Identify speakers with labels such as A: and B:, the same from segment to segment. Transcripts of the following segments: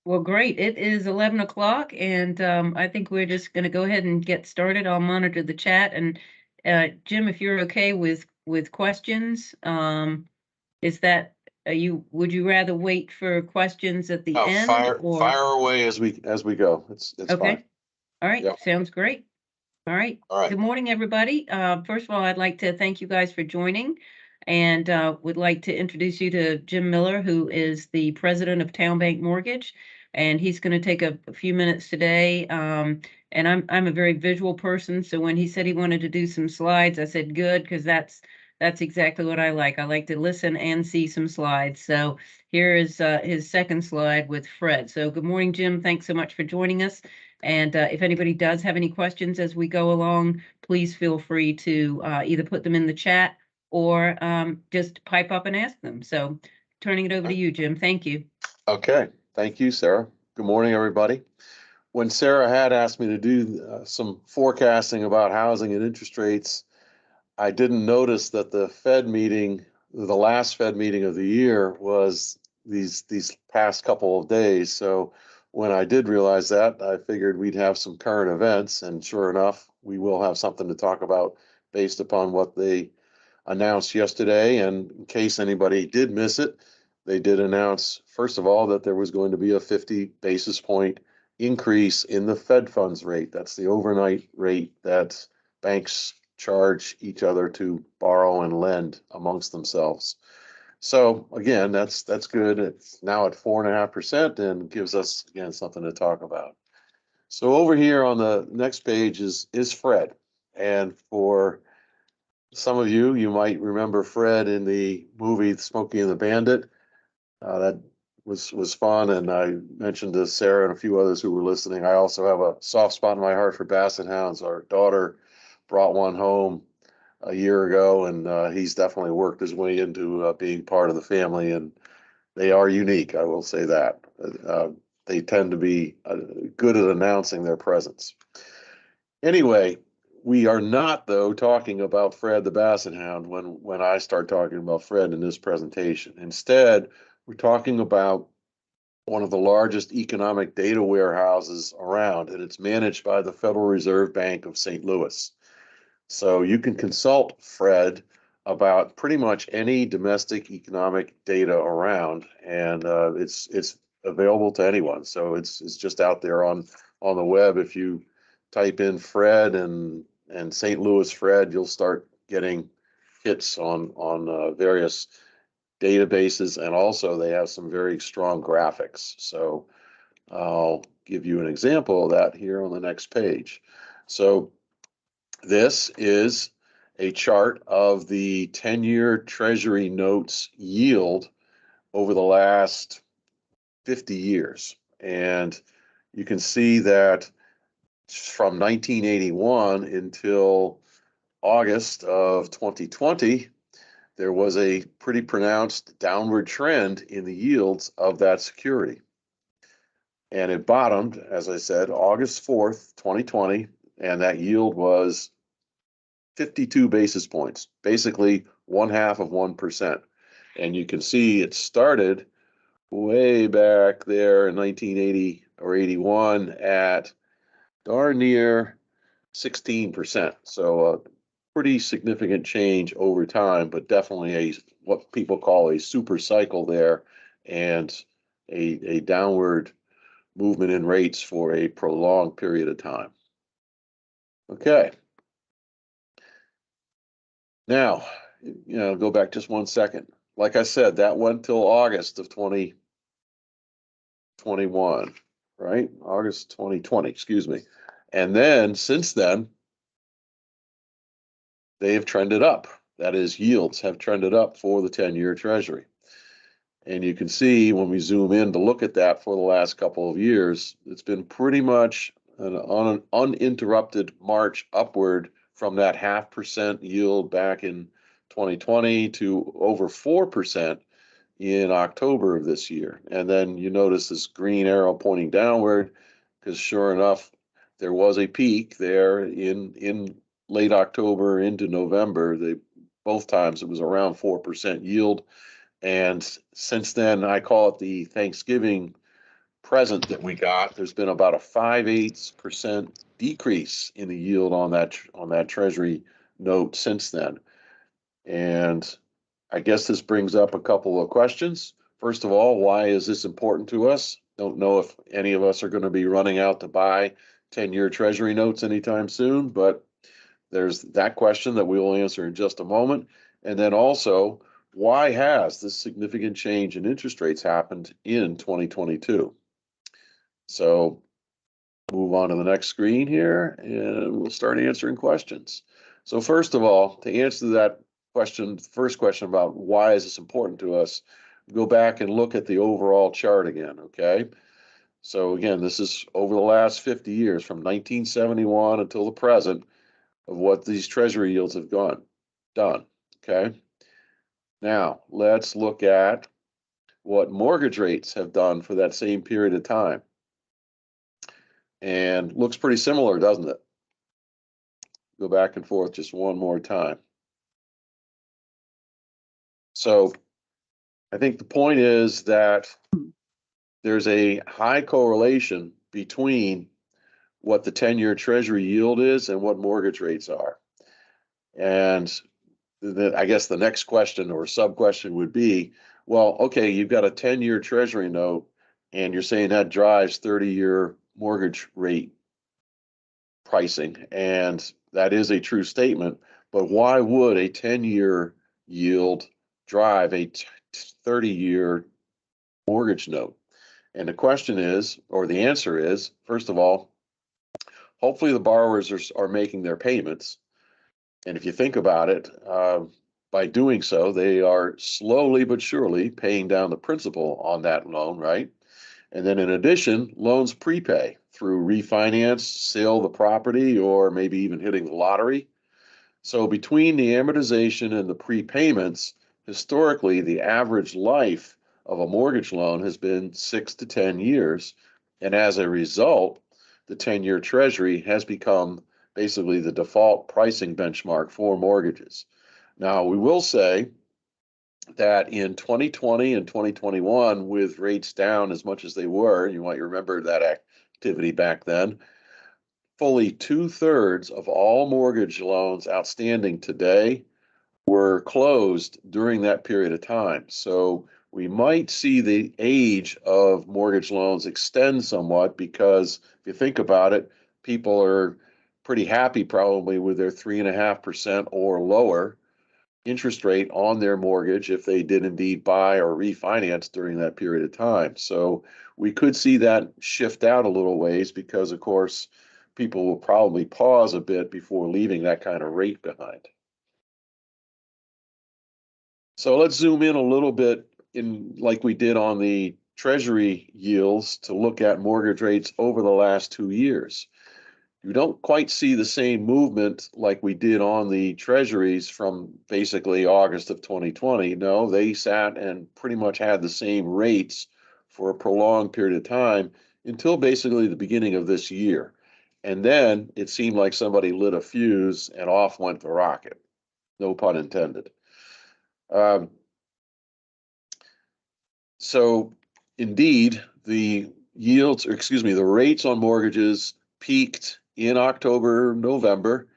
A: Well, great. It is 11 o'clock, and I think we're just going to go ahead and get started. I'll monitor the chat. And Jim, if you're okay with questions, is that would you rather wait for questions at the
B: Oh,
A: end or?
B: fire away as we go. It's fine.
A: Okay. All right.
B: Yep.
A: Sounds great. All right.
B: All right.
A: Good morning, everybody. First of all, I'd like to thank you guys for joining and would like to introduce you to Jim Miller, who is the president of Town Bank Mortgage. And he's going to take a few minutes today. And I'm a very visual person. So when he said he wanted to do some slides, I said, good, because that's exactly what I like. I like to listen and see some slides. So here is his second slide with Fred. So good morning, Jim. Thanks so much for joining us. And if anybody does have any questions as we go along, please feel free to either put them in the chat or just pipe up and ask them. So turning it over to you, Jim. Thank you.
B: Okay. Thank you, Sarah. Good morning, everybody. When Sarah had asked me to do some forecasting about housing and interest rates, I didn't notice that the last Fed meeting of the year was these past couple of days. So when I did realize that, I figured we'd have some current events, and sure enough, we will have something to talk about based upon what they announced yesterday. And in case anybody did miss it, they did announce, first of all, that there was going to be a 50 basis point increase in the Fed funds rate. That's the overnight rate that banks charge each other to borrow and lend amongst themselves. So again, that's good. It's now at 4.5% and gives us again something to talk about. So over here on the next page is Fred. And for some of you, you might remember Fred in the movie Smokey and the Bandit. That was fun, and I mentioned to Sarah and a few others who were listening, I also have a soft spot in my heart for Basset Hounds. Our daughter brought one home a year ago, and he's definitely worked his way into being part of the family, and they are unique, I will say that. They tend to be good at announcing their presence. Anyway, we are not, though, talking about Fred the Basset Hound when I start talking about Fred in this presentation. Instead, we're talking about one of the largest economic data warehouses around, and it's managed by the Federal Reserve Bank of St. Louis. So you can consult Fred about pretty much any domestic economic data around, and it's available to anyone. So it's just out there on the web. If you type in Fred and St. Louis Fred, you'll start getting hits on various databases, and also they have some very strong graphics. So I'll give you an example of that here on the next page. So this is a chart of the 10-year Treasury notes yield over the last 50 years. And you can see that from 1981 until August of 2020, there was a pretty pronounced downward trend in the yields of that security. And it bottomed, as I said, August 4th, 2020, and that yield was 52 basis points, basically 0.5%. And you can see it started way back there in 1980 or 81 at darn near 16%. So a pretty significant change over time, but definitely what people call a super cycle there, and a downward movement in rates for a prolonged period of time. Okay. Now, go back just 1 second. Like I said, that went till August of 2021, right? August 2020, excuse me. And then since then, they have trended up. That is, yields have trended up for the 10-year Treasury. And you can see when we zoom in to look at that for the last couple of years, it's been pretty much on an uninterrupted march upward from that 0.5% yield back in 2020 to over 4% in October of this year. And then you notice this green arrow pointing downward, because sure enough, there was a peak there in late October into November. Both times it was around 4% yield. And since then, I call it the Thanksgiving present that we got, there's been about a 5/8% decrease in the yield on that Treasury note since then. And I guess this brings up a couple of questions. First of all, why is this important to us? Don't know if any of us are going to be running out to buy 10-year Treasury notes anytime soon, but there's that question that we will answer in just a moment. And then also, why has this significant change in interest rates happened in 2022? So move on to the next screen here and we'll start answering questions. So first of all, to answer that question, first question about why is this important to us, go back and look at the overall chart again, okay? So again, this is over the last 50 years, from 1971 until the present, of what these Treasury yields have done, okay? Now, let's look at what mortgage rates have done for that same period of time. And looks pretty similar, doesn't it? Go back and forth just one more time. So I think the point is that there's a high correlation between what the 10-year Treasury yield is and what mortgage rates are. And I guess the next question or sub question would be, well, okay, you've got a 10-year Treasury note and you're saying that drives 30-year mortgage rate pricing. And that is a true statement, but why would a 10-year yield drive a 30-year mortgage note? And the question is, or the answer is, first of all, hopefully the borrowers are making their payments. And if you think about it, by doing so, they are slowly but surely paying down the principal on that loan, right? And then in addition, loans prepay through refinance, sale of the property, or maybe even hitting the lottery. So between the amortization and the prepayments, historically, the average life of a mortgage loan has been 6 to 10 years. And as a result, the 10-year Treasury has become basically the default pricing benchmark for mortgages. Now, we will say that in 2020 and 2021, with rates down as much as they were, you might remember that activity back then, fully 2/3 of all mortgage loans outstanding today were closed during that period of time. So we might see the age of mortgage loans extend somewhat because if you think about it, people are pretty happy probably with their 3.5% or lower interest rate on their mortgage if they did indeed buy or refinance during that period of time. So we could see that shift out a little ways because, of course, people will probably pause a bit before leaving that kind of rate behind. So let's zoom in a little bit in like we did on the Treasury yields to look at mortgage rates over the last 2 years. You don't quite see the same movement like we did on the Treasuries from basically August of 2020. No, they sat and pretty much had the same rates for a prolonged period of time until basically the beginning of this year. And then it seemed like somebody lit a fuse and off went the rocket. No pun intended. So indeed, the yields, or excuse me, the rates on mortgages peaked in October, November,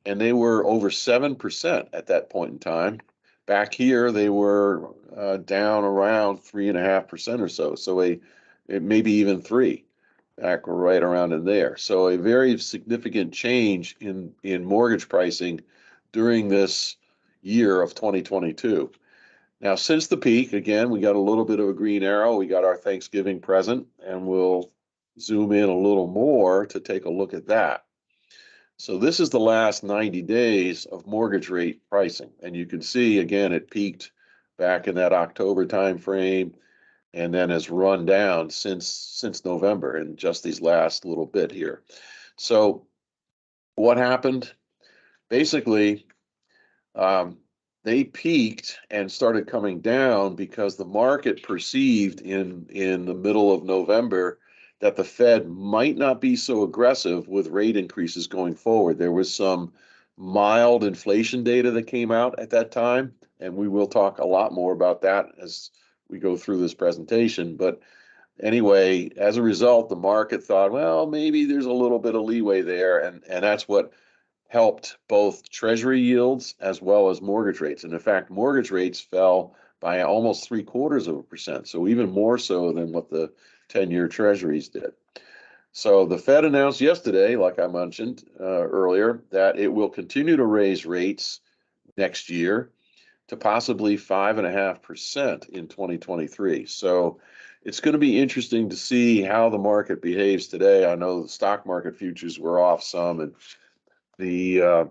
B: and they were over 7% at that point in time. Back here, they were down around 3.5% or so. So it maybe even 3, back right around in there. So a very significant change in mortgage pricing during this year of 2022. Now, since the peak, again, we got a little bit of a green arrow. We got our Thanksgiving present, and we'll zoom in a little more to take a look at that. So this is the last 90 days of mortgage rate pricing. And you can see, again, it peaked back in that October timeframe and then has run down since November in just these last little bit here. So what happened? Basically, they peaked and started coming down because the market perceived in the middle of November that the Fed might not be so aggressive with rate increases going forward. There was some mild inflation data that came out at that time, and we will talk a lot more about that as we go through this presentation. But anyway, as a result, the market thought, well, maybe there's a little bit of leeway there, and that's what helped both treasury yields as well as mortgage rates. And in fact, mortgage rates fell by almost 0.75%, so even more so than what the 10-year treasuries did. So the Fed announced yesterday, like I mentioned earlier, that it will continue to raise rates next year to possibly 5.5% in 2023. So it's going to be interesting to see how the market behaves today. I know the stock market futures were off some, and the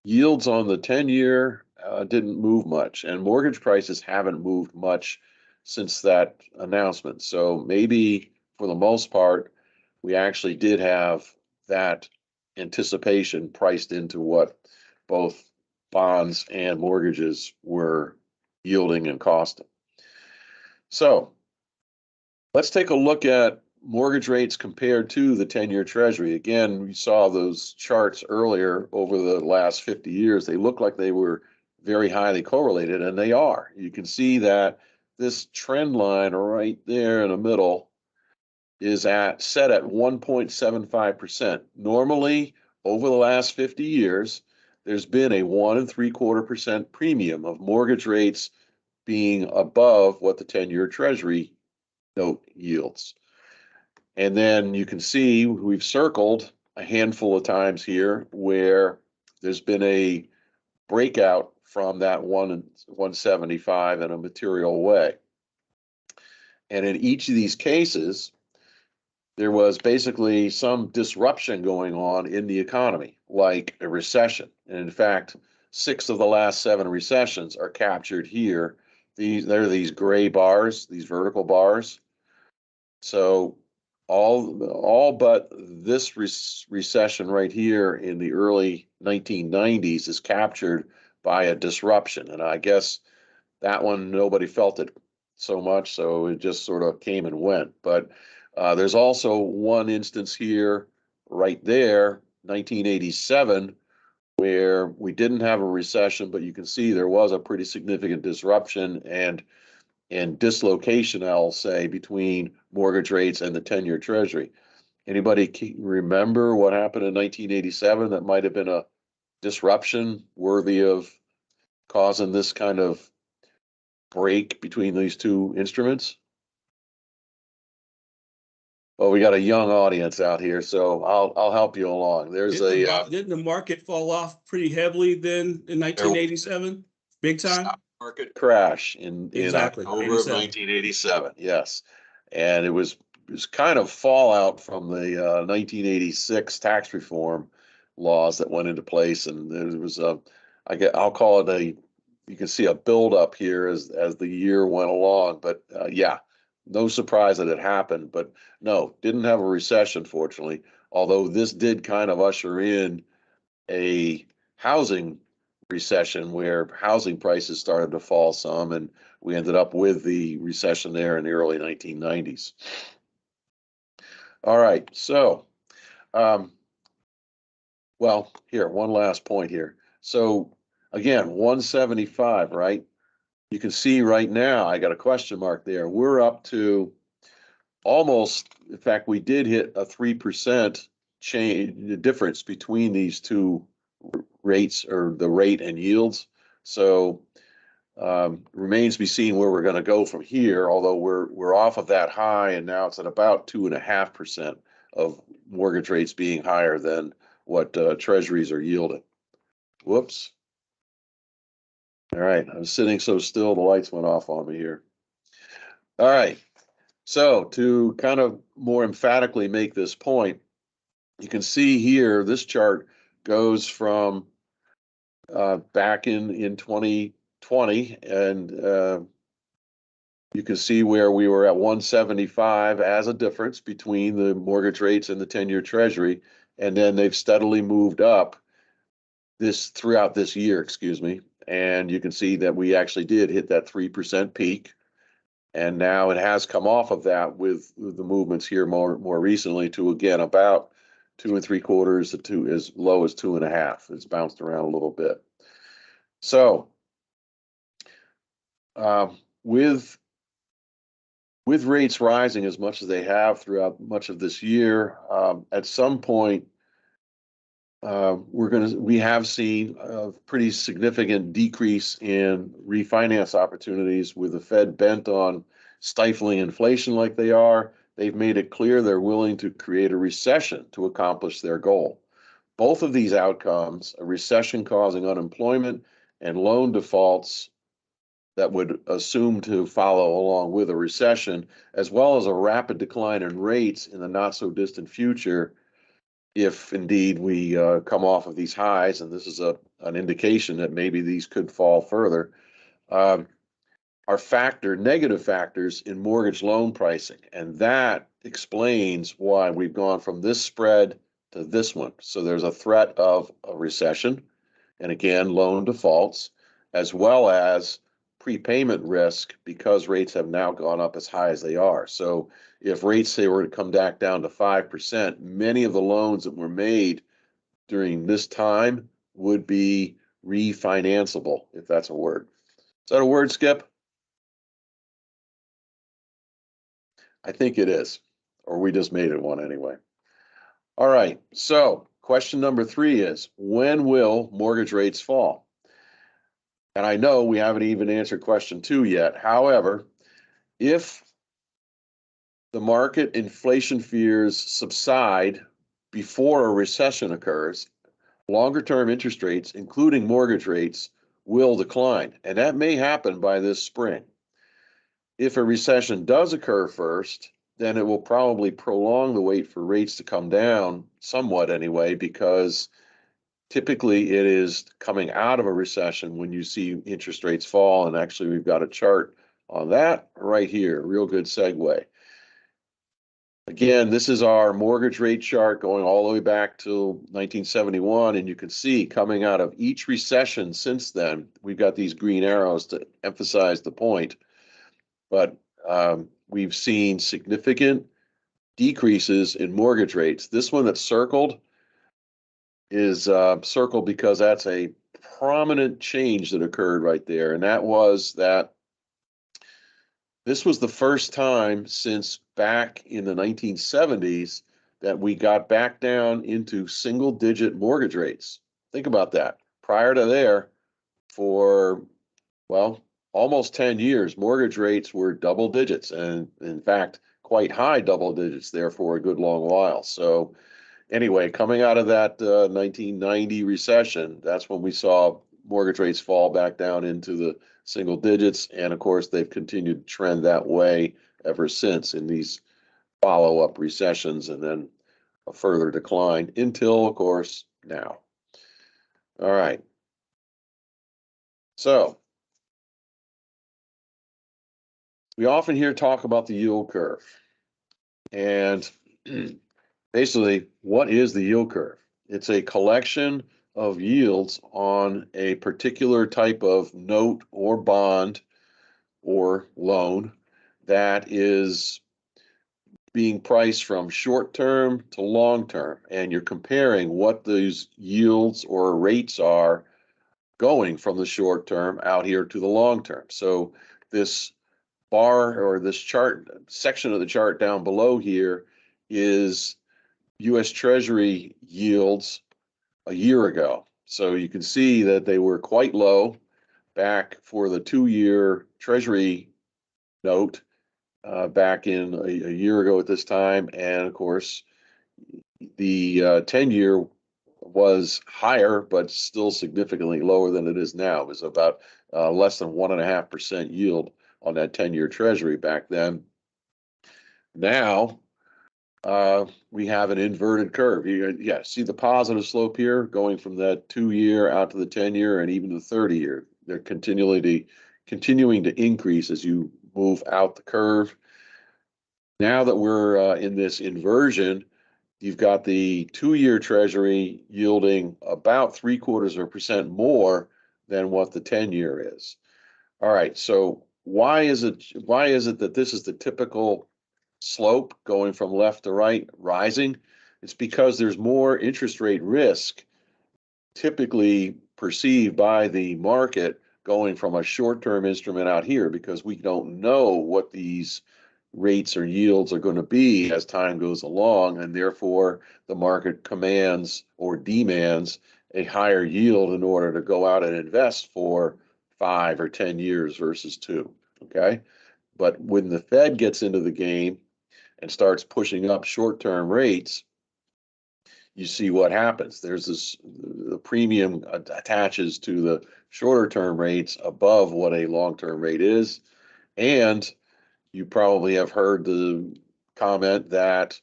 B: yields on the 10-year didn't move much, and mortgage prices haven't moved much since that announcement. So maybe for the most part, we actually did have that anticipation priced into what both bonds and mortgages were yielding and costing. So let's take a look at mortgage rates compared to the 10-year treasury. Again, we saw those charts earlier over the last 50 years. They look like they were very highly correlated, and they are. You can see that this trend line right there in the middle is set at 1.75%. Normally, over the last 50 years, there's been a 1.75% premium of mortgage rates being above what the 10-year treasury note yields. And then you can see we've circled a handful of times here where there's been a breakout from that 175 in a material way. And in each of these cases, there was basically some disruption going on in the economy, like a recession. And in fact, 6 of the last 7 recessions are captured here. They're these gray bars, these vertical bars. So all but this recession right here in the early 1990s is captured by a disruption. And I guess that one, nobody felt it so much, so it just sort of came and went. But there's also one instance here right there, 1987, where we didn't have a recession, but you can see there was a pretty significant disruption and dislocation, I'll say, between mortgage rates and the 10-year treasury. Anybody remember what happened in 1987 that might have been a disruption worthy of causing this kind of break between these two instruments? Well, we got a young audience out here, so I'll help you along.
C: Didn't the market fall off pretty heavily then in 1987? Big time?
B: Market crash in
C: Exactly.
B: October of 1987. Yes, and it was kind of fallout from the 1986 tax reform laws that went into place, and there was I'll call it you can see a buildup here as the year went along. But yeah, no surprise that it happened. But no, didn't have a recession, fortunately. Although this did kind of usher in a housing recession where housing prices started to fall some, and we ended up with the recession there in the early 1990s. All right, so well, here, one last point here. So again, 175, right? You can see right now, I got a question mark there. We're up to almost, in fact, we did hit a 3% change, the difference between these two rates, or the rate and yields. So remains to be seen where we're going to go from here, although we're off of that high, and now it's at about 2.5% of mortgage rates being higher than what treasuries are yielding. Whoops. All right, I was sitting so still, the lights went off on me here. All right, so to kind of more emphatically make this point, you can see here, this chart goes from back in 2020, and you can see where we were at 175 as a difference between the mortgage rates and the 10-year treasury, and then they've steadily moved up throughout this year, excuse me. And you can see that we actually did hit that 3% peak, and now it has come off of that with the movements here more recently to, again, about 2.75 to as low as 2.5. It's bounced around a little bit. So with with rates rising as much as they have throughout much of this year, at some point, we have seen a pretty significant decrease in refinance opportunities with the Fed bent on stifling inflation like they are. They've made it clear they're willing to create a recession to accomplish their goal. Both of these outcomes, a recession causing unemployment and loan defaults that would assume to follow along with a recession, as well as a rapid decline in rates in the not so distant future, if indeed we come off of these highs, and this is an indication that maybe these could fall further, are negative factors in mortgage loan pricing. And that explains why we've gone from this spread to this one. So there's a threat of a recession, and again, loan defaults, as well as prepayment risk because rates have now gone up as high as they are. So if rates, say, were to come back down to 5%, many of the loans that were made during this time would be refinanceable, if that's a word. Is that a word, Skip? I think it is, or we just made it one anyway. All right, so question number 3 is, when will mortgage rates fall? And I know we haven't even answered question 2 yet. However, if the market inflation fears subside before a recession occurs, longer-term interest rates, including mortgage rates, will decline. And that may happen by this spring. If a recession does occur first, then it will probably prolong the wait for rates to come down somewhat anyway, because typically it is coming out of a recession when you see interest rates fall. And actually, we've got a chart on that right here. Real good segue. Again, this is our mortgage rate chart going all the way back to 1971. And you can see coming out of each recession since then, we've got these green arrows to emphasize the point. But we've seen significant decreases in mortgage rates. This one that's circled is circled because that's a prominent change that occurred right there. And that was that this was the first time since back in the 1970s that we got back down into single-digit mortgage rates. Think about that. Prior to there, for, well, almost 10 years, mortgage rates were double digits, and in fact, quite high double digits there for a good long while. So anyway, coming out of that 1990 recession, that's when we saw mortgage rates fall back down into the single digits. And of course, they've continued to trend that way ever since in these follow-up recessions, and then a further decline until, of course, now. All right. So we often hear talk about the yield curve. And basically, what is the yield curve? It's a collection of yields on a particular type of note or bond or loan that is being priced from short term to long term. And you're comparing what those yields or rates are going from the short term out here to the long term. So this bar or this chart section of the chart down below here is U.S. Treasury yields a year ago. So you can see that they were quite low back for the 2-year Treasury note back in a year ago at this time. And of course, the 10-year was higher, but still significantly lower than it is now. It was about less than 1.5% yield on that 10-year Treasury back then. Now, we have an inverted curve. Yeah, see the positive slope here going from that 2-year out to the 10-year and even the 30-year. They're continuing to increase as you move out the curve. Now that we're in this inversion, you've got the 2-year Treasury yielding about 0.75% more than what the 10-year is. All right, so why is it that this is the typical slope going from left to right rising? It's because there's more interest rate risk typically perceived by the market going from a short-term instrument out here, because we don't know what these rates or yields are going to be as time goes along, and therefore the market commands or demands a higher yield in order to go out and invest for 5 or 10 years versus 2. Okay. But when the Fed gets into the game and starts pushing up short-term rates, you see what happens. There's the premium attaches to the shorter term rates above what a long-term rate is. And you probably have heard the comment that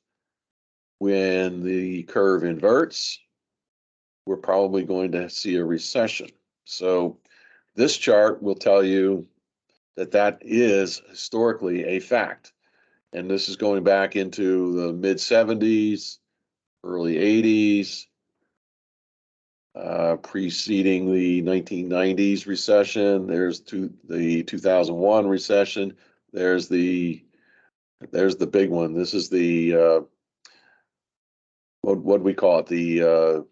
B: when the curve inverts, we're probably going to see a recession. So this chart will tell you that that is historically a fact. And this is going back into the mid 70s, early 80s, preceding the 1990s recession. There's the 2001 recession. There's the big one. This is the what we call it, the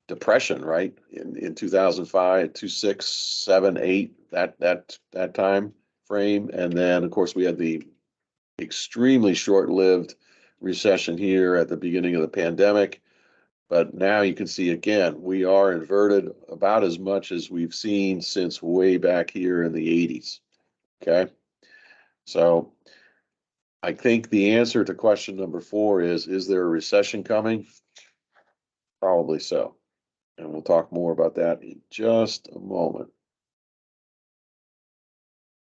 B: depression, right? In 2005, 2006, 7, 8, that time frame. And then of course we had the extremely short-lived recession here at the beginning of the pandemic. But now you can see again, we are inverted about as much as we've seen since way back here in the 80s. Okay. So I think the answer to question number 4 is there a recession coming? Probably so. And we'll talk more about that in just a moment.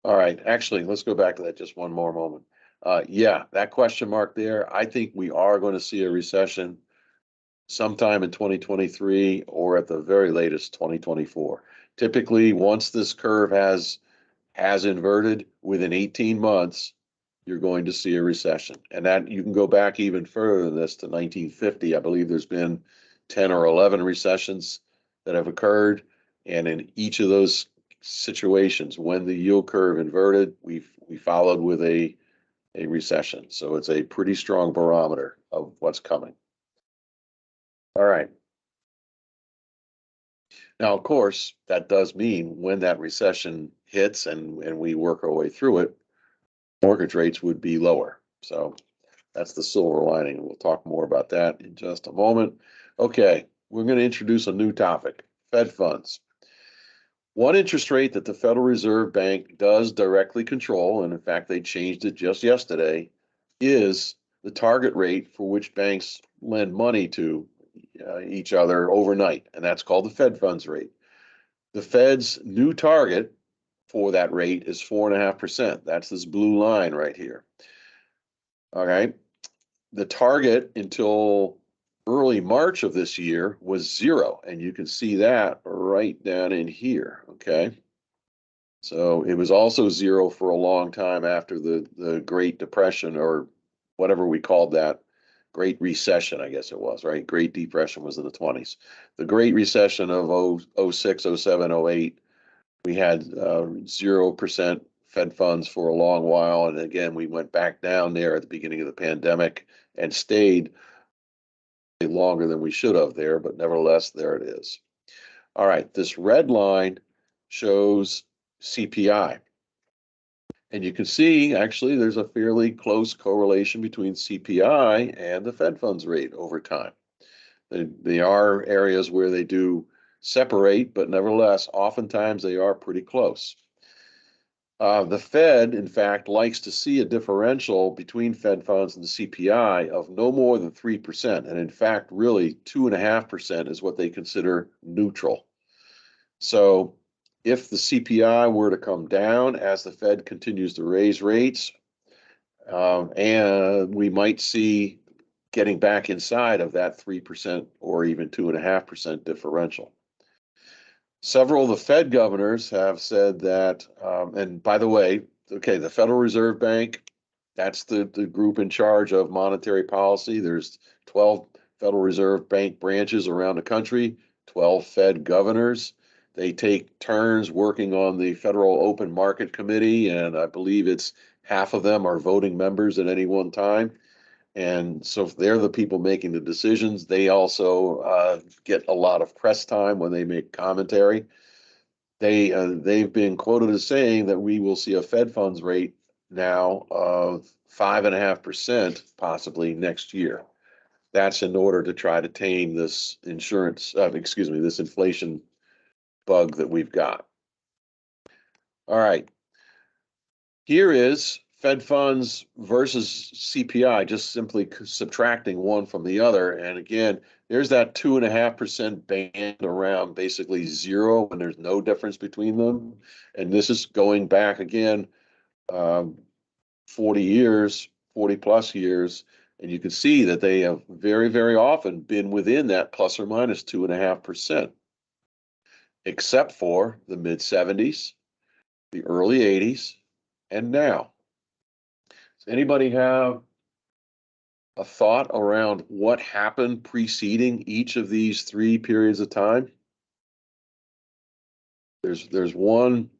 B: All right, actually, let's go back to that just one more moment. Yeah, that question mark there, I think we are going to see a recession sometime in 2023 or at the very latest 2024. Typically, once this curve has inverted within 18 months, you're going to see a recession. And that you can go back even further than this to 1950. I believe there's been 10 or 11 recessions that have occurred. And in each of those situations, when the yield curve inverted, we followed with a recession. So it's a pretty strong barometer of what's coming. All right. Now, of course, that does mean when that recession hits and we work our way through it, mortgage rates would be lower. So that's the silver lining. And we'll talk more about that in just a moment. Okay, we're going to introduce a new topic, Fed funds. One interest rate that the Federal Reserve Bank does directly control, and in fact, they changed it just yesterday, is the target rate for which banks lend money to each other overnight, and that's called the Fed funds rate. The Fed's new target for that rate is 4.5%. That's this blue line right here. All right. The target until early March of this year was 0, and you can see that right down in here. Okay. So it was also 0 for a long time after the Great Depression, or whatever we called that. Great Recession, I guess it was, right? Great Depression was in the 20s. The Great Recession of 06, 07, 08, we had 0% Fed funds for a long while. And again, we went back down there at the beginning of the pandemic and stayed longer than we should have there, but nevertheless, there it is. All right, this red line shows CPI. And you can see, actually, there's a fairly close correlation between CPI and the Fed funds rate over time. They are areas where they do separate, but nevertheless, oftentimes they are pretty close. The Fed, in fact, likes to see a differential between Fed funds and the CPI of no more than 3%. And in fact, really 2.5% is what they consider neutral. So if the CPI were to come down as the Fed continues to raise rates, and we might see getting back inside of that 3% or even 2.5% differential. Several of the Fed governors have said that, and by the way, okay, the Federal Reserve Bank, that's the group in charge of monetary policy. There's 12 Federal Reserve Bank branches around the country, 12 Fed governors. They take turns working on the Federal Open Market Committee, and I believe it's half of them are voting members at any one time. And so they're the people making the decisions. They also get a lot of press time when they make commentary. They've been quoted as saying that we will see a Fed funds rate now of 5.5% possibly next year. That's in order to try to tame this this inflation bug that we've got. All right. Here is Fed funds versus CPI, just simply subtracting one from the other. And again, there's that 2.5% band around basically zero when there's no difference between them. And this is going back again 40 years, 40 plus years. And you can see that they have very, very often been within that plus or minus 2.5%, except for the mid 70s, the early 80s, and now. Does anybody have a thought around what happened preceding each of these three periods of time? There's one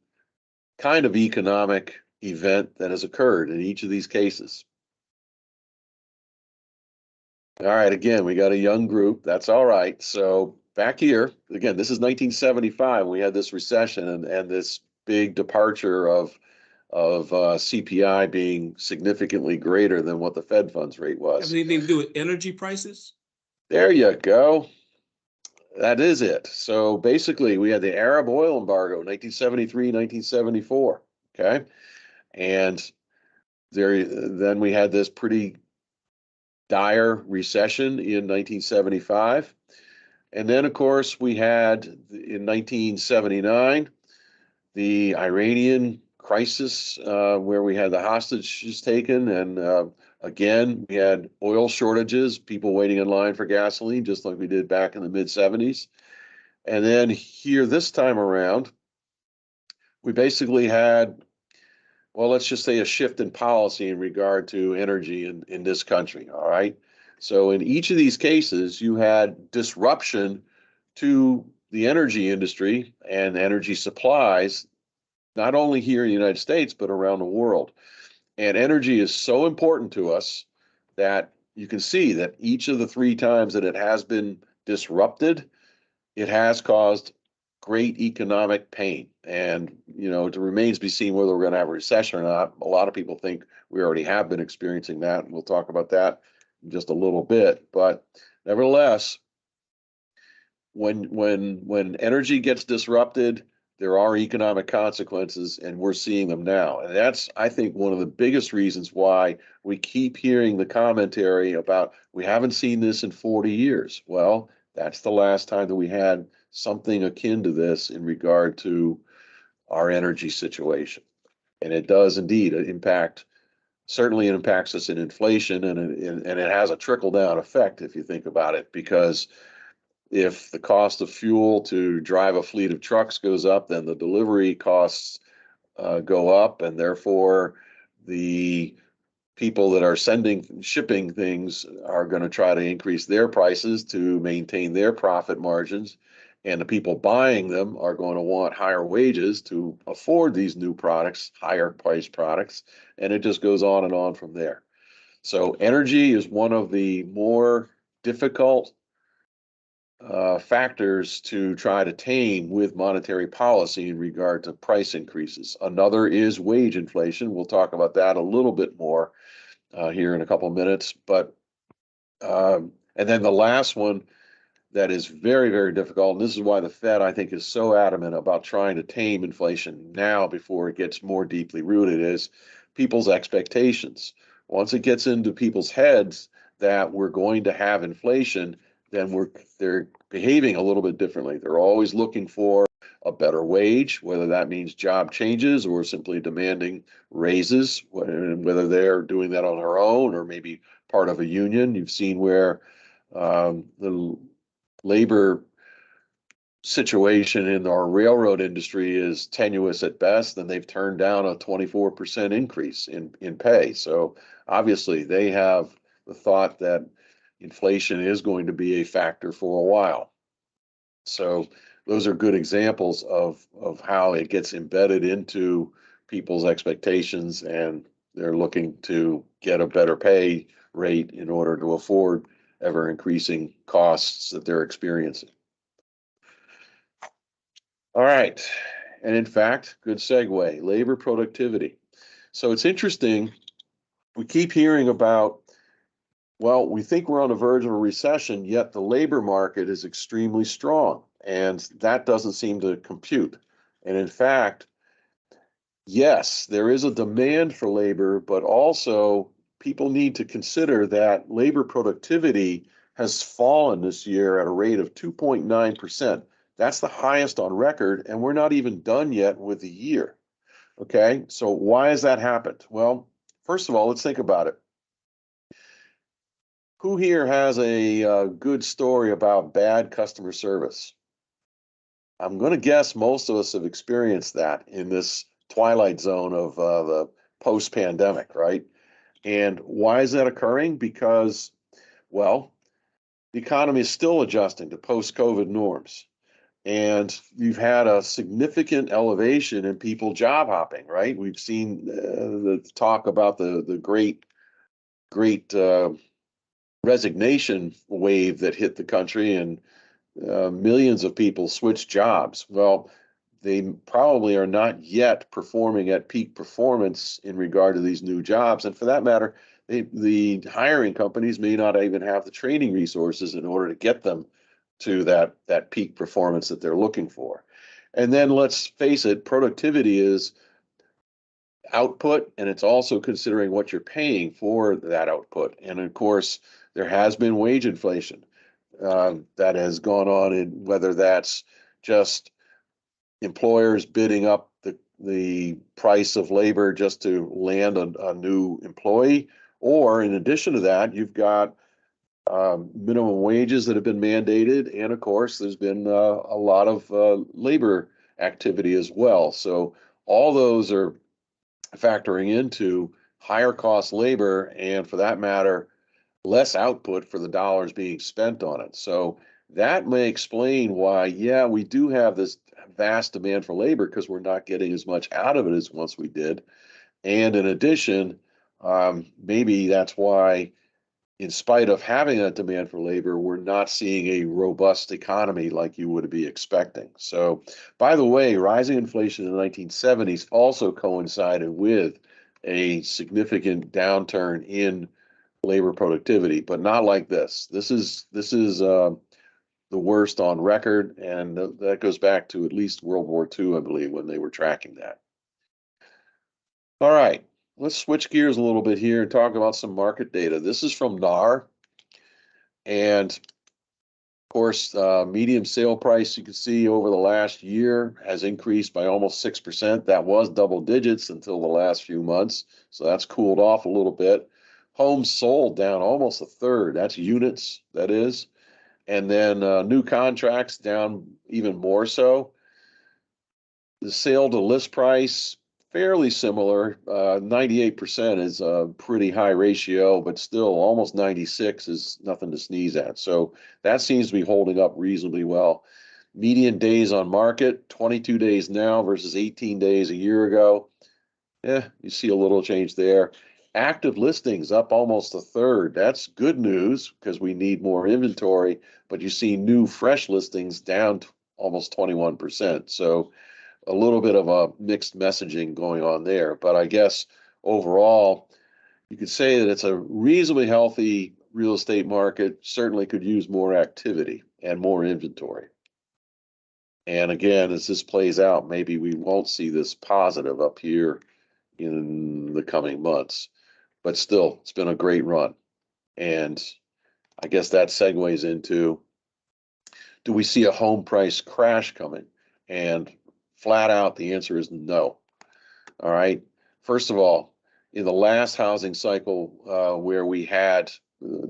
B: kind of economic event that has occurred in each of these cases. All right, again, we got a young group. That's all right. So back here, again, this is 1975. We had this recession and this big departure of CPI being significantly greater than what the Fed funds rate was.
C: Have anything to do with energy prices?
B: There you go. That is it. So basically, we had the Arab oil embargo, 1973, 1974. Okay. And then we had this pretty dire recession in 1975. And then, of course, we had in 1979 the Iranian crisis, where we had the hostages taken. And again, we had oil shortages, people waiting in line for gasoline, just like we did back in the mid 70s. And then here this time around, we basically had, well, let's just say a shift in policy in regard to energy in this country. All right. So in each of these cases, you had disruption to the energy industry and energy supplies, not only here in the United States, but around the world. And energy is so important to us that you can see that each of the three times that it has been disrupted, it has caused great economic pain. And, it remains to be seen whether we're going to have a recession or not. A lot of people think we already have been experiencing that, and we'll talk about that in just a little bit. But nevertheless, when energy gets disrupted, there are economic consequences, and we're seeing them now. And that's, I think, one of the biggest reasons why we keep hearing the commentary about we haven't seen this in 40 years. Well, that's the last time that we had something akin to this in regard to our energy situation. And it does indeed impact, certainly it impacts us in inflation, and it has a trickle-down effect if you think about it, because if the cost of fuel to drive a fleet of trucks goes up, then the delivery costs go up, and therefore the people that are shipping things are going to try to increase their prices to maintain their profit margins, and the people buying them are going to want higher wages to afford these new products, higher priced products, and it just goes on and on from there. So energy is one of the more difficult factors to try to tame with monetary policy in regard to price increases. Another is wage inflation. We'll talk about that a little bit more here in a couple of minutes. But and then the last one that is very, very difficult, and this is why the Fed, I think, is so adamant about trying to tame inflation now before it gets more deeply rooted, is people's expectations. Once it gets into people's heads that we're going to have inflation, then they're behaving a little bit differently. They're always looking for a better wage, whether that means job changes or simply demanding raises, whether they're doing that on their own or maybe part of a union. You've seen where the labor situation in our railroad industry is tenuous at best, and they've turned down a 24% increase in pay. So obviously they have the thought that inflation is going to be a factor for a while. So those are good examples of how it gets embedded into people's expectations, and they're looking to get a better pay rate in order to afford ever increasing costs that they're experiencing. All right. And in fact, good segue, labor productivity. So it's interesting we keep hearing about, well, we think we're on the verge of a recession, yet the labor market is extremely strong, and that doesn't seem to compute. And in fact, yes, there is a demand for labor, but also people need to consider that labor productivity has fallen this year at a rate of 2.9%. That's the highest on record, and we're not even done yet with the year. Okay, so why has that happened? Well, first of all, let's think about it. Who here has a good story about bad customer service? I'm going to guess most of us have experienced that in this twilight zone of the post-pandemic, right? And why is that occurring? Because, well, the economy is still adjusting to post-COVID norms. And you've had a significant elevation in people job hopping, right? We've seen the talk about the great resignation wave that hit the country, and millions of people switched jobs. Well, they probably are not yet performing at peak performance in regard to these new jobs. And for that matter, the hiring companies may not even have the training resources in order to get them to that peak performance that they're looking for. And then let's face it, productivity is output, and it's also considering what you're paying for that output. And of course, there has been wage inflation that has gone on, in whether that's just employers bidding up the price of labor just to land a new employee, or in addition to that, you've got minimum wages that have been mandated, and of course, there's been a lot of labor activity as well. So all those are factoring into higher cost labor, and for that matter, less output for the dollars being spent on it. So that may explain why, yeah, we do have this vast demand for labor because we're not getting as much out of it as once we did. And in addition, maybe that's why, in spite of having that demand for labor, we're not seeing a robust economy like you would be expecting. So, by the way, rising inflation in the 1970s also coincided with a significant downturn in labor productivity, but not like this. This is the worst on record, and that goes back to at least World War II, I believe, when they were tracking that. All right, let's switch gears a little bit here and talk about some market data. This is from NAR, and of course, median sale price, you can see over the last year has increased by almost 6%. That was double digits until the last few months, so that's cooled off a little bit. Homes sold down almost a third. That's units, that is. And then new contracts down even more so. The sale to list price, fairly similar. 98% is a pretty high ratio, but still almost 96 is nothing to sneeze at. So that seems to be holding up reasonably well. Median days on market, 22 days now versus 18 days a year ago. You see a little change there. Active listings up almost a third. That's good news because we need more inventory, but you see new fresh listings down almost 21%. So a little bit of a mixed messaging going on there. But I guess overall, you could say that it's a reasonably healthy real estate market, certainly could use more activity and more inventory. And again, as this plays out, maybe we won't see this positive up here in the coming months. But still, it's been a great run. And I guess that segues into, do we see a home price crash coming? And flat out, the answer is no. All right. First of all, in the last housing cycle where we had,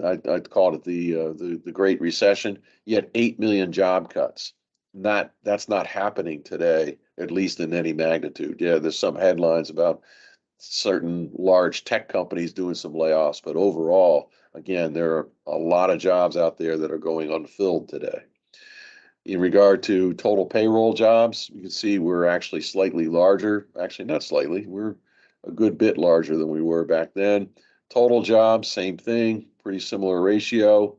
B: I'd call it the Great Recession, you had 8 million job cuts. That's not happening today, at least in any magnitude. Yeah, there's some headlines about certain large tech companies doing some layoffs, but overall, again, there are a lot of jobs out there that are going unfilled today. In regard to total payroll jobs, you can see we're actually slightly larger. Actually, not slightly, we're a good bit larger than we were back then. Total jobs, same thing, pretty similar ratio.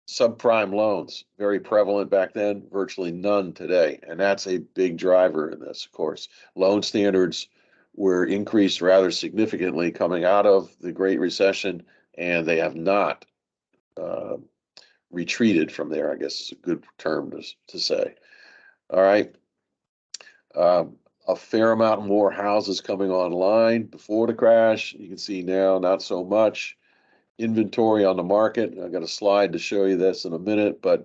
B: Subprime loans, very prevalent back then, virtually none today. And that's a big driver in this, of course. Loan standards were increased rather significantly coming out of the Great Recession, and they have not retreated from there, I guess is a good term to say. All right. A fair amount more houses coming online before the crash. You can see now not so much inventory on the market. I've got a slide to show you this in a minute, but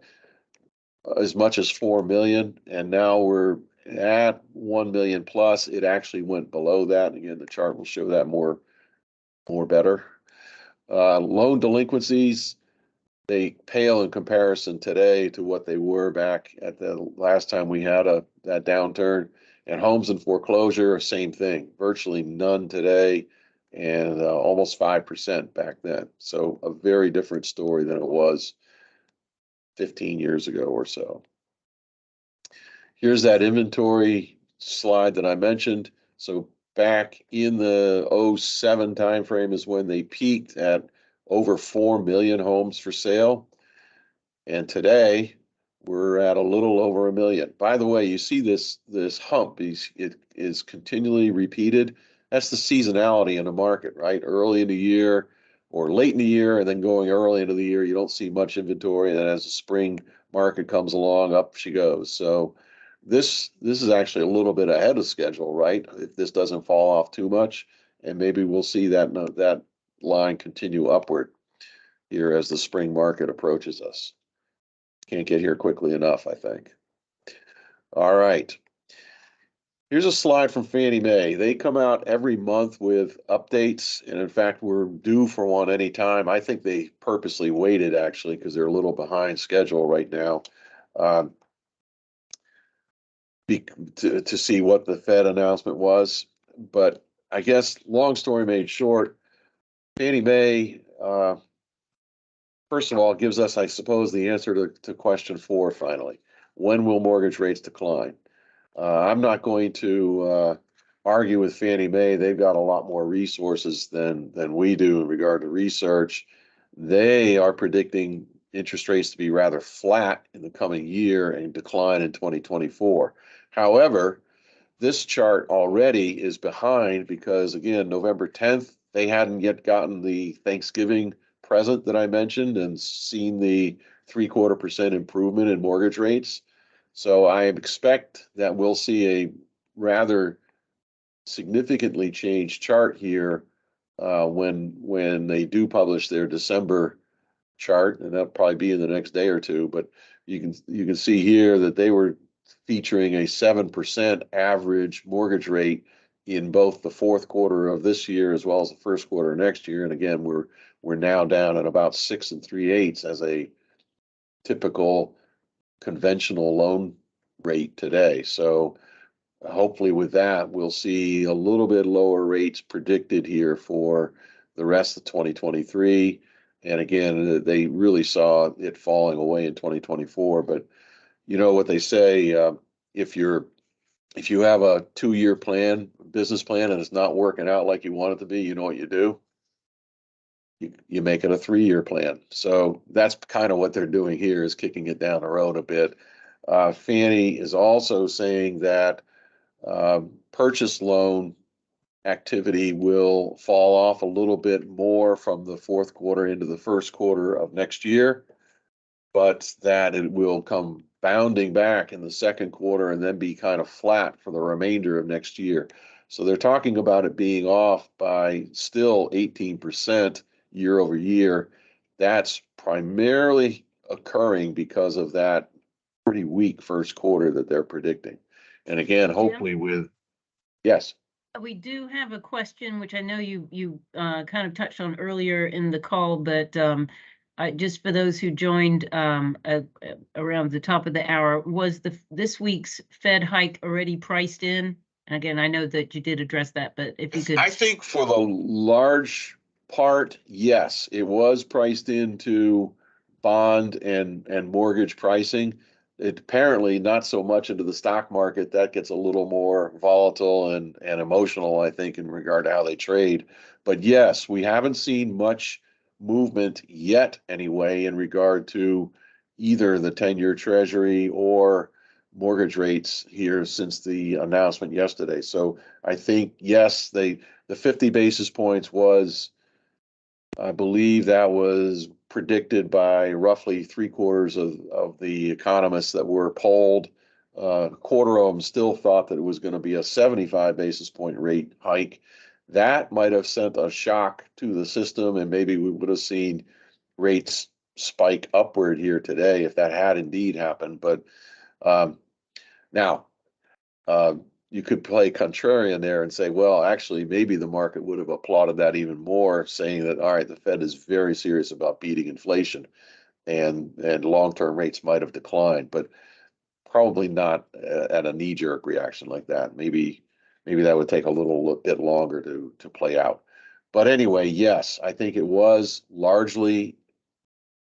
B: as much as 4 million, and now we're at 1 million plus. It actually went below that. Again, the chart will show that more better. Loan delinquencies, they pale in comparison today to what they were back at the last time we had that downturn. And homes in foreclosure, same thing, virtually none today, and almost 5% back then. So a very different story than it was 15 years ago or so. Here's that inventory slide that I mentioned. So back in the 07 timeframe is when they peaked at over 4 million homes for sale. And today we're at a little over 1 million. By the way, you see this hump, it is continually repeated. That's the seasonality in the market, right? Early in the year or late in the year, and then going early into the year, you don't see much inventory. And then as the spring market comes along, up she goes. So this is actually a little bit ahead of schedule, right? If this doesn't fall off too much, and maybe we'll see that line continue upward here as the spring market approaches us. Can't get here quickly enough, I think. All right. Here's a slide from Fannie Mae. They come out every month with updates, and in fact, we're due for one anytime. I think they purposely waited, actually, because they're a little behind schedule right now, to see what the Fed announcement was. But I guess, long story made short, Fannie Mae, first of all, gives us, I suppose, the answer to question 4 finally. When will mortgage rates decline? I'm not going to argue with Fannie Mae. They've got a lot more resources than we do in regard to research. They are predicting interest rates to be rather flat in the coming year and decline in 2024. However, this chart already is behind because, again, November 10th, they hadn't yet gotten the Thanksgiving present that I mentioned and seen the 0.75% improvement in mortgage rates. So I expect that we'll see a rather significantly changed chart here when they do publish their December chart, and that'll probably be in the next day or two. But you can see here that they were featuring a 7% average mortgage rate in both the fourth quarter of this year as well as the first quarter of next year. And again, we're now down at about 6 3/8 as a typical conventional loan rate today. So hopefully with that, we'll see a little bit lower rates predicted here for the rest of 2023. And again, they really saw it falling away in 2024. But you know what they say, if you have a 2-year business plan, and it's not working out like you want it to be, you know what you do? You make it a 3-year plan. So that's kind of what they're doing here, is kicking it down the road a bit. Fannie is also saying that purchase loan activity will fall off a little bit more from the fourth quarter into the first quarter of next year, but that it will come bounding back in the second quarter and then be kind of flat for the remainder of next year. So they're talking about it being off by still 18% year over year. That's primarily occurring because of that pretty weak first quarter that they're predicting. And again, hopefully yes.
A: We do have a question, which I know you kind of touched on earlier in the call, but just for those who joined around the top of the hour, was this week's Fed hike already priced in? And again, I know that you did address that, but if you could.
B: I think for the large part, yes, it was priced into bond and mortgage pricing. It apparently not so much into the stock market. That gets a little more volatile and emotional, I think, in regard to how they trade. But yes, we haven't seen much movement yet anyway in regard to either the 10-year treasury or mortgage rates here since the announcement yesterday. So I think, yes, the 50 basis points was, I believe that was predicted by roughly 3/4 of the economists that were polled. A quarter of them still thought that it was going to be a 75 basis point rate hike. That might have sent a shock to the system, and maybe we would have seen rates spike upward here today if that had indeed happened. But now, you could play contrarian there and say, well, actually, maybe the market would have applauded that even more, saying that, all right, the Fed is very serious about beating inflation, and long-term rates might have declined, but probably not at a knee-jerk reaction like that. Maybe that would take a little bit longer to play out. But anyway, yes, I think it was largely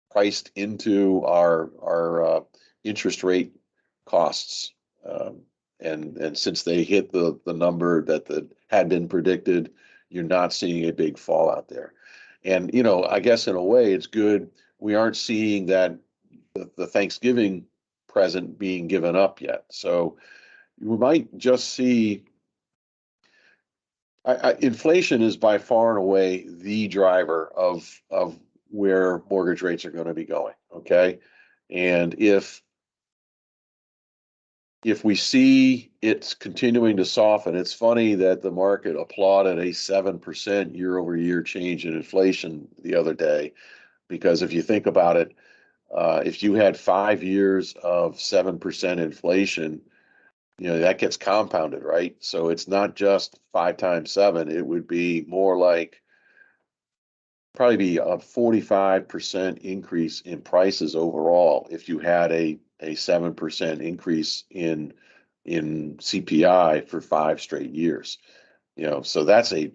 B: priced into our interest rate costs. And since they hit the number that had been predicted, you're not seeing a big fallout there. And, I guess in a way it's good. We aren't seeing that the Thanksgiving present being given up yet. So we might just see inflation is by far and away the driver of where mortgage rates are going to be going. Okay. And if we see it's continuing to soften, it's funny that the market applauded a 7% year-over-year change in inflation the other day, because if you think about it, if you had 5 years of 7% inflation, that gets compounded, right? So it's not just 5 times 7, it would be more like probably be a 45% increase in prices overall if you had a 7% increase in CPI for 5 straight years. So that's a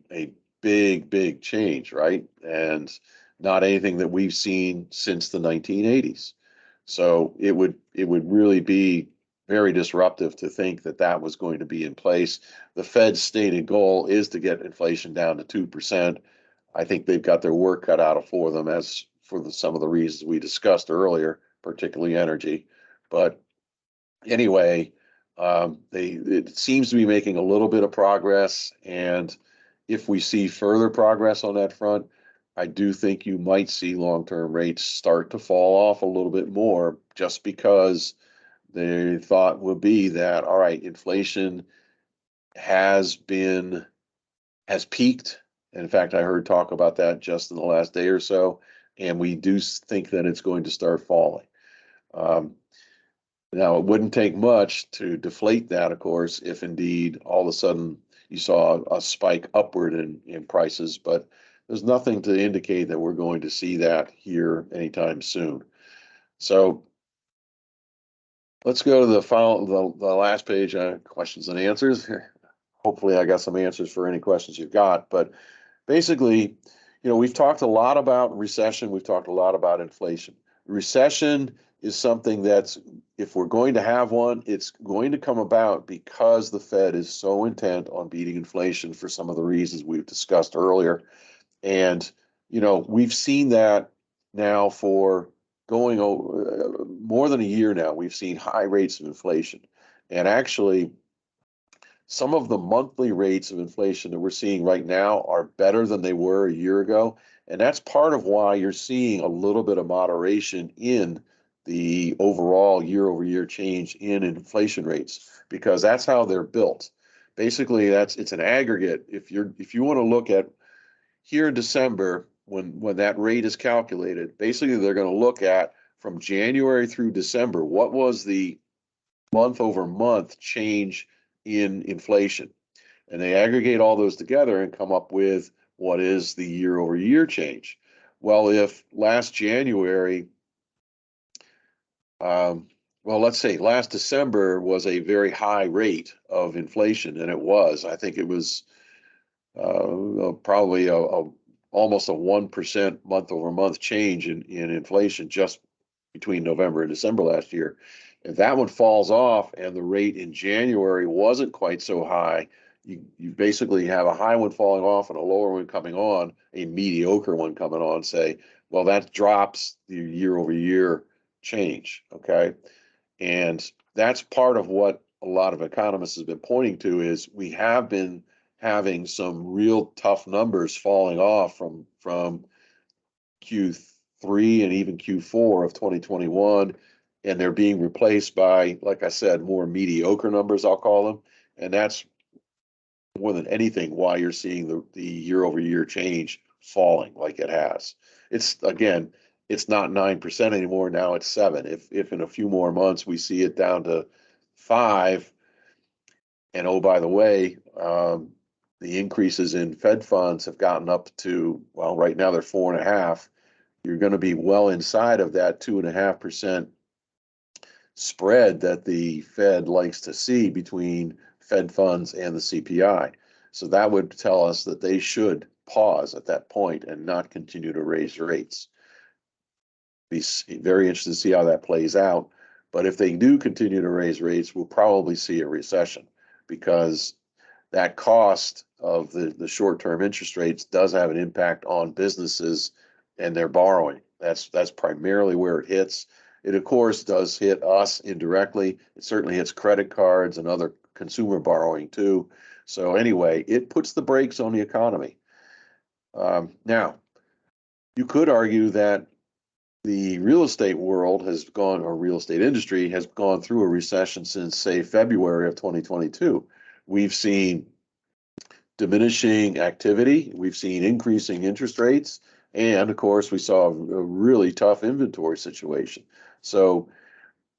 B: big change, right? And not anything that we've seen since the 1980s. So it would really be very disruptive to think that was going to be in place. The Fed's stated goal is to get inflation down to 2%. I think they've got their work cut out for them, as for some of the reasons we discussed earlier, particularly energy. But anyway, it seems to be making a little bit of progress, and if we see further progress on that front, I do think you might see long-term rates start to fall off a little bit more, just because the thought would be that, all right, inflation has peaked. In fact, I heard talk about that just in the last day or so, and we do think that it's going to start falling. Now, it wouldn't take much to deflate that, of course, if indeed all of a sudden you saw a spike upward in prices, but there's nothing to indicate that we're going to see that here anytime soon. So let's go to the last page, questions and answers. Hopefully I got some answers for any questions you've got, but basically, we've talked a lot about recession. We've talked a lot about inflation. Recession is something that's, if we're going to have one, it's going to come about because the Fed is so intent on beating inflation for some of the reasons we've discussed earlier. And, we've seen that now for going more than a year now. We've seen high rates of inflation. And actually, some of the monthly rates of inflation that we're seeing right now are better than they were a year ago. And that's part of why you're seeing a little bit of moderation in the overall year-over-year change in inflation rates, because that's how they're built. Basically, it's an aggregate. If you want to look at here in December, when that rate is calculated, basically they're going to look at from January through December, what was the month-over-month change in inflation, and they aggregate all those together and come up with what is the year-over-year change. Well, if last January, let's say last December was a very high rate of inflation, and it was, I think it was probably almost a 1% month-over-month change in inflation just between November and December last year. If that one falls off and the rate in January wasn't quite so high, you basically have a high one falling off and a lower one coming on, a mediocre one coming on, say, well, that drops the year-over-year change, okay? And that's part of what a lot of economists have been pointing to is we have been having some real tough numbers falling off from Q3 and even Q4 of 2021, and they're being replaced by, like I said, more mediocre numbers, I'll call them. And that's more than anything why you're seeing the year-over-year change falling like it has. It's again, it's not 9% anymore. Now it's 7. If in a few more months we see it down to 5, and oh, by the way, the increases in Fed funds have gotten up to, well, right now they're 4.5. You're going to be well inside of that 2.5% spread that the Fed likes to see between Fed funds and the CPI. So that would tell us that they should pause at that point and not continue to raise rates. Be very interested to see how that plays out. But if they do continue to raise rates, we'll probably see a recession, because that cost of the short-term interest rates does have an impact on businesses and their borrowing. That's primarily where it hits. It, of course, does hit us indirectly. It certainly hits credit cards and other consumer borrowing too. So anyway, it puts the brakes on the economy. Now, you could argue that the real estate world has gone, or real estate industry has gone through a recession since, say, February of 2022. We've seen diminishing activity. We've seen increasing interest rates. And of course, we saw a really tough inventory situation. So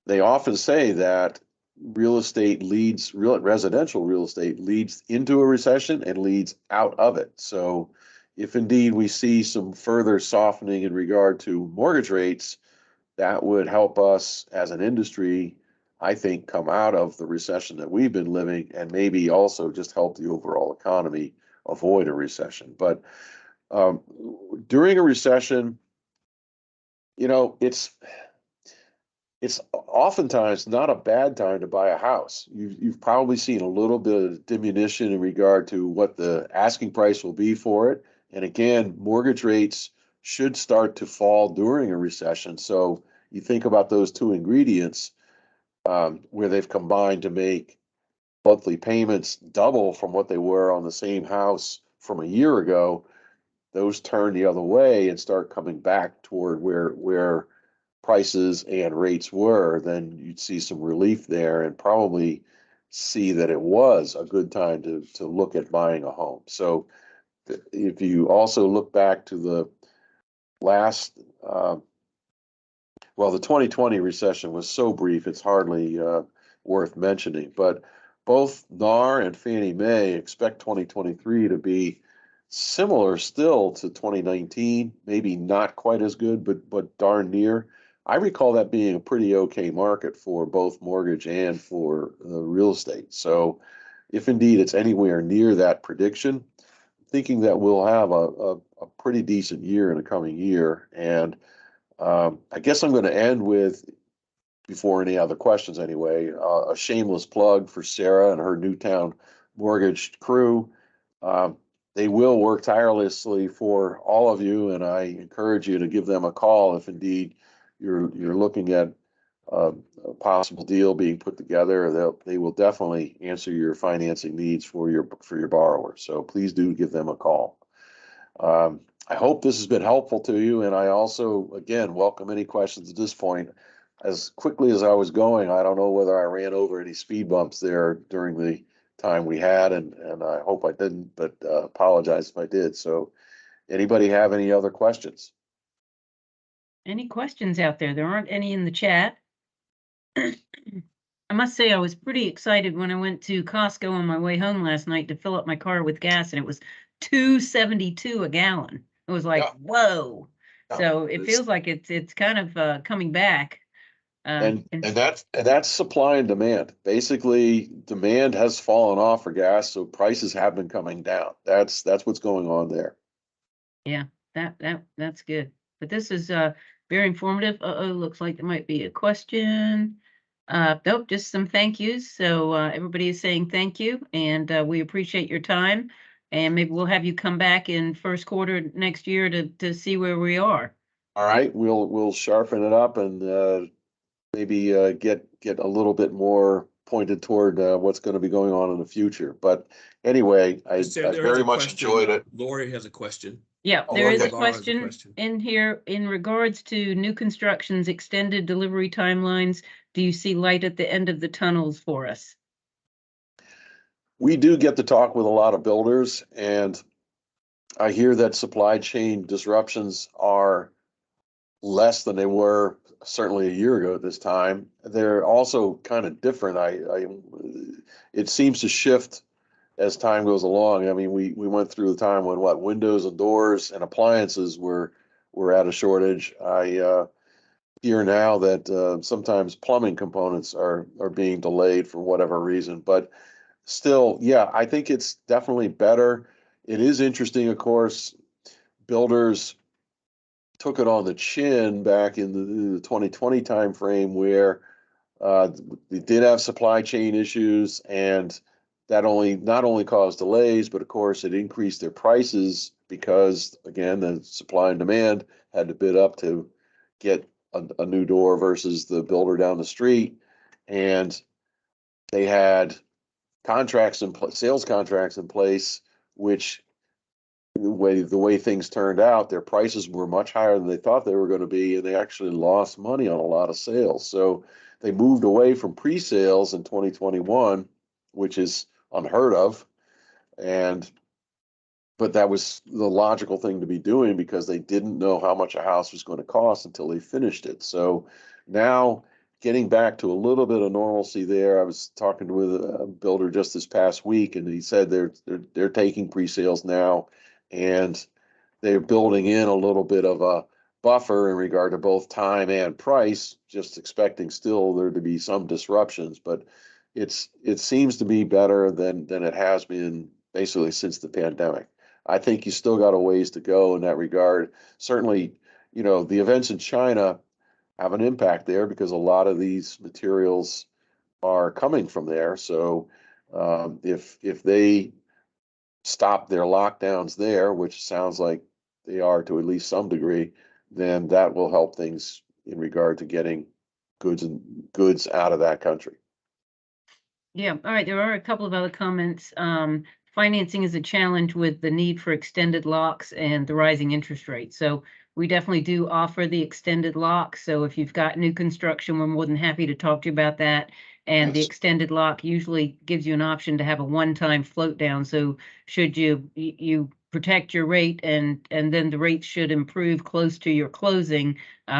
B: they often say that residential real estate leads into a recession and leads out of it. So if indeed we see some further softening in regard to mortgage rates, that would help us as an industry, I think, come out of the recession that we've been living, and maybe also just help the overall economy avoid a recession. But during a recession, it's oftentimes not a bad time to buy a house. You've probably seen a little bit of diminution in regard to what the asking price will be for it. And again, mortgage rates should start to fall during a recession. So you think about those two ingredients, where they've combined to make monthly payments double from what they were on the same house from a year ago. Those turn the other way and start coming back toward where prices and rates were, then you'd see some relief there and probably see that it was a good time to look at buying a home. So if you also look back to the last, the 2020 recession was so brief, it's hardly worth mentioning, but both NAR and Fannie Mae expect 2023 to be similar still to 2019, maybe not quite as good, but darn near. I recall that being a pretty okay market for both mortgage and for real estate. So if indeed it's anywhere near that prediction, thinking that we'll have a pretty decent year in the coming year. And I guess I'm going to end with, before any other questions anyway, a shameless plug for Sarah and her Newtown Mortgage crew. They will work tirelessly for all of you, and I encourage you to give them a call if indeed you're looking at a possible deal being put together. They will definitely answer your financing needs for your borrower. So please do give them a call. I hope this has been helpful to you, and I also, again, welcome any questions at this point. As quickly as I was going, I don't know whether I ran over any speed bumps there during the time we had, and I hope I didn't, but apologize if I did. So anybody have any other questions?
A: Any questions out there? There aren't any in the chat. I must say I was pretty excited when I went to Costco on my way home last night to fill up my car with gas, and it was $2.72 a gallon. It was like, whoa. So it feels like it's kind of coming back.
B: And that's supply and demand. Basically, demand has fallen off for gas, so prices have been coming down. That's what's going on there.
A: Yeah, that's good. But this is very informative. Looks like there might be a question. Nope, just some thank yous. So everybody is saying thank you, and we appreciate your time. And maybe we'll have you come back in first quarter next year to see where we are.
B: All right, we'll sharpen it up and maybe get a little bit more pointed toward what's going to be going on in the future. But anyway, I
C: Sarah, there is
B: very
C: a
B: much
C: question.
B: enjoyed it.
C: Lori has a question.
A: Yeah,
B: Oh,
A: there is a
B: okay.
C: Laura has a
A: question
C: question.
A: in here in regards to new constructions, extended delivery timelines. Do you see light at the end of the tunnels for us?
B: We do get to talk with a lot of builders, and I hear that supply chain disruptions are less than they were certainly a year ago at this time. They're also kind of different. It seems to shift as time goes along. I mean, we went through the time when windows and doors and appliances were at a shortage. I hear now that sometimes plumbing components are being delayed for whatever reason. But still, yeah, I think it's definitely better. It is interesting, of course, builders took it on the chin back in the 2020 timeframe where they did have supply chain issues, and that not only caused delays, but of course it increased their prices because again the supply and demand had to bid up to get a new door versus the builder down the street, and they had sales contracts in place, which the way things turned out, their prices were much higher than they thought they were going to be, and they actually lost money on a lot of sales. So they moved away from pre-sales in 2021, which is unheard of. But that was the logical thing to be doing because they didn't know how much a house was going to cost until they finished it. So now getting back to a little bit of normalcy there. I was talking with a builder just this past week, and he said they're taking pre-sales now, and they're building in a little bit of a buffer in regard to both time and price, just expecting still there to be some disruptions. But it seems to be better than it has been basically since the pandemic. I think you still got a ways to go in that regard. Certainly, the events in China have an impact there because a lot of these materials are coming from there. So if they stop their lockdowns there, which sounds like they are to at least some degree, then that will help things in regard to getting goods out of that country.
A: Yeah, all right. There are a couple of other comments. Financing is a challenge with the need for extended locks and the rising interest rates. So we definitely do offer the extended lock. So if you've got new construction, we're more than happy to talk to you about that. And the
B: Yes.
A: extended lock usually gives you an option to have a one-time float down. So should you protect your rate and then the rate should improve close to your closing,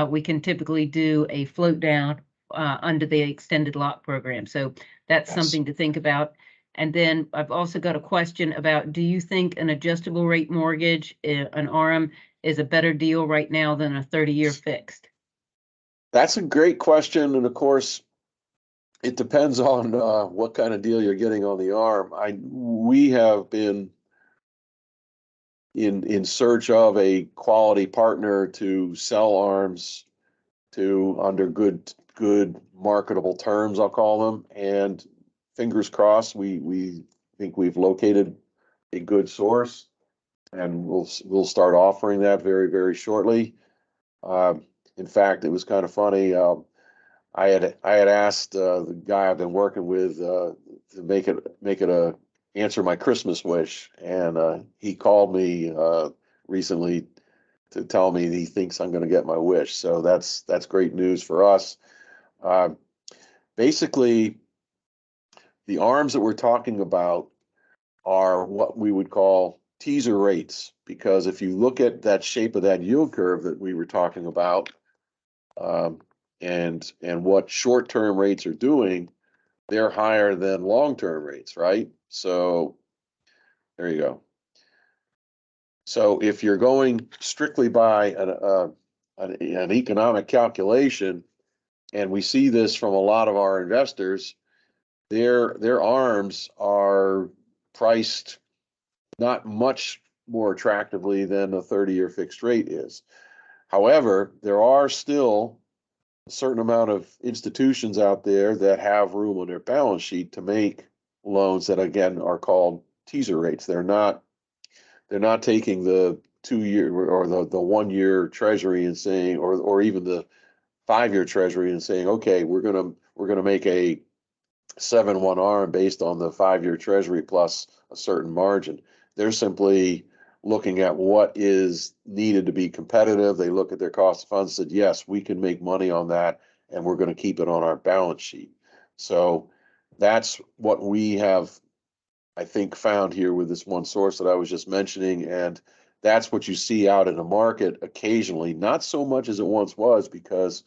A: we can typically do a float down under the extended lock program. So that's
B: Yes.
A: something to think about. And then I've also got a question about, do you think an adjustable rate mortgage, an ARM, is a better deal right now than a 30-year fixed?
B: That's a great question. And of course, it depends on what kind of deal you're getting on the ARM. We have been in search of a quality partner to sell ARMs to under good marketable terms, I'll call them. And fingers crossed, we think we've located a good source, and we'll start offering that very, very shortly. In fact, it was kind of funny. I had asked the guy I've been working with to make it a answer my Christmas wish, and he called me recently to tell me he thinks I'm going to get my wish. So that's great news for us. Basically, the ARMs that we're talking about are what we would call teaser rates, because if you look at that shape of that yield curve that we were talking about, and what short-term rates are doing, they're higher than long-term rates, right? So there you go. So if you're going strictly by an economic calculation, and we see this from a lot of our investors, their ARMs are priced not much more attractively than a 30-year fixed rate is. However, there are still a certain amount of institutions out there that have room on their balance sheet to make loans that again are called teaser rates. They're not taking the 2-year or the 1-year treasury and saying, or even the 5-year treasury and saying, okay, we're gonna make a 7-1 arm based on the 5-year treasury plus a certain margin. They're simply looking at what is needed to be competitive. They look at their cost of funds, said, yes, we can make money on that, and we're going to keep it on our balance sheet. So that's what we have, I think, found here with this one source that I was just mentioning. And that's what you see out in the market occasionally, not so much as it once was, because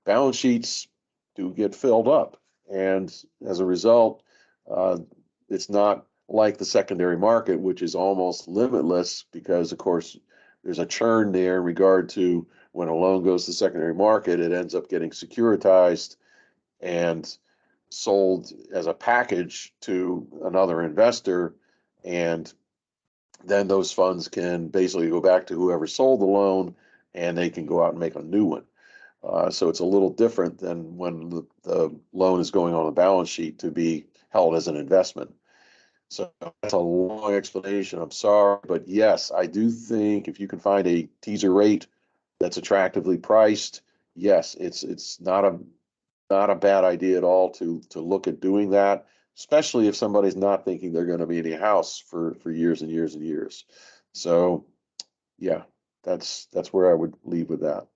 B: balance sheets do get filled up. And as a result, it's not like the secondary market, which is almost limitless, because of course there's a churn there in regard to when a loan goes to the secondary market, it ends up getting securitized and sold as a package to another investor. And then those funds can basically go back to whoever sold the loan, and they can go out and make a new one. So it's a little different than when the loan is going on the balance sheet to be held as an investment. So that's a long explanation. I'm sorry, but yes, I do think if you can find a teaser rate that's attractively priced, yes, it's not a bad idea at all to look at doing that, especially if somebody's not thinking they're going to be in a house for years and years and years. So yeah, that's where I would leave with that.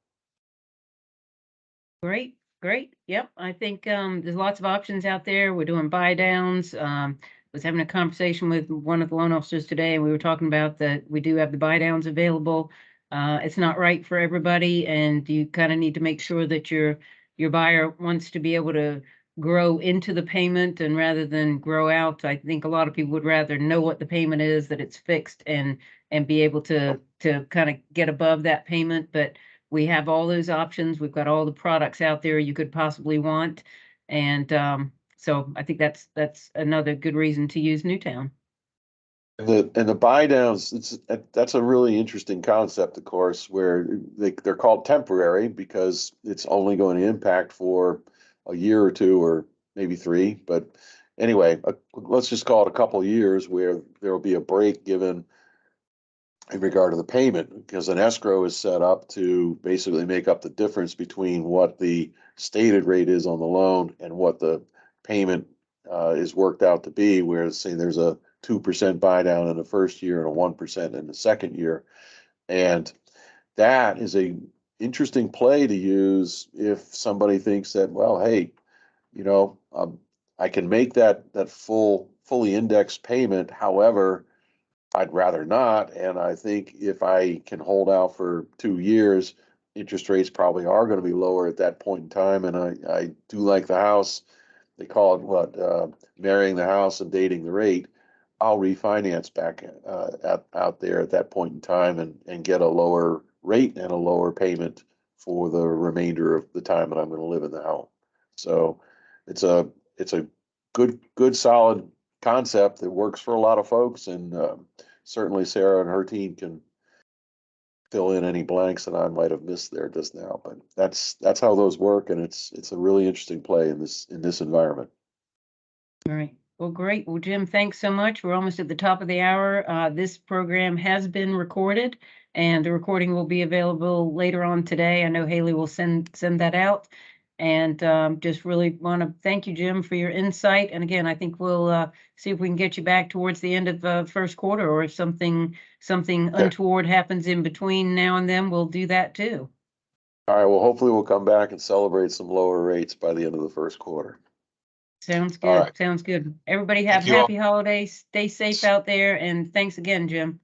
A: Great, great. Yep, I think there's lots of options out there. We're doing buy downs. Was having a conversation with one of the loan officers today, and we were talking about that we do have the buy downs available. It's not right for everybody, and you kind of need to make sure that your buyer wants to be able to grow into the payment, and rather than grow out. I think a lot of people would rather know what the payment is, that it's fixed, and be able to kind of get above that payment. But we have all those options. We've got all the products out there you could possibly want. And so I think that's another good reason to use Newtown.
B: And the buy downs, that's a really interesting concept, of course, where they're called temporary because it's only going to impact for a year or two or maybe 3. But anyway, let's just call it a couple of years where there will be a break given in regard to the payment, because an escrow is set up to basically make up the difference between what the stated rate is on the loan and what the payment is worked out to be. Whereas, say, there's a 2% buy down in the first year and a 1% in the second year, and that is a interesting play to use if somebody thinks that, well, hey, you know, I can make that fully indexed payment. However, I'd rather not. And I think if I can hold out for 2 years, interest rates probably are going to be lower at that point in time. And I do like the house. They call it marrying the house and dating the rate. I'll refinance back out there at that point in time and get a lower rate and a lower payment for the remainder of the time that I'm going to live in the house. So it's a good solid concept that works for a lot of folks, and certainly Sarah and her team can fill in any blanks that I might have missed there just now. But that's how those work, and it's a really interesting play in this environment.
A: All right. Well, great. Well, Jim, thanks so much. We're almost at the top of the hour. This program has been recorded, and the recording will be available later on today. I know Haley will send that out. And just really want to thank you, Jim, for your insight. And again, I think we'll see if we can get you back towards the end of first quarter, or if something untoward happens in between now and then, we'll do that too.
B: All right. Well, hopefully we'll come back and celebrate some lower rates by the end of the first quarter.
A: Sounds good.
B: All right.
A: Sounds good. Everybody have
B: Thank you all.
A: happy holidays. Stay safe out there. And thanks again, Jim.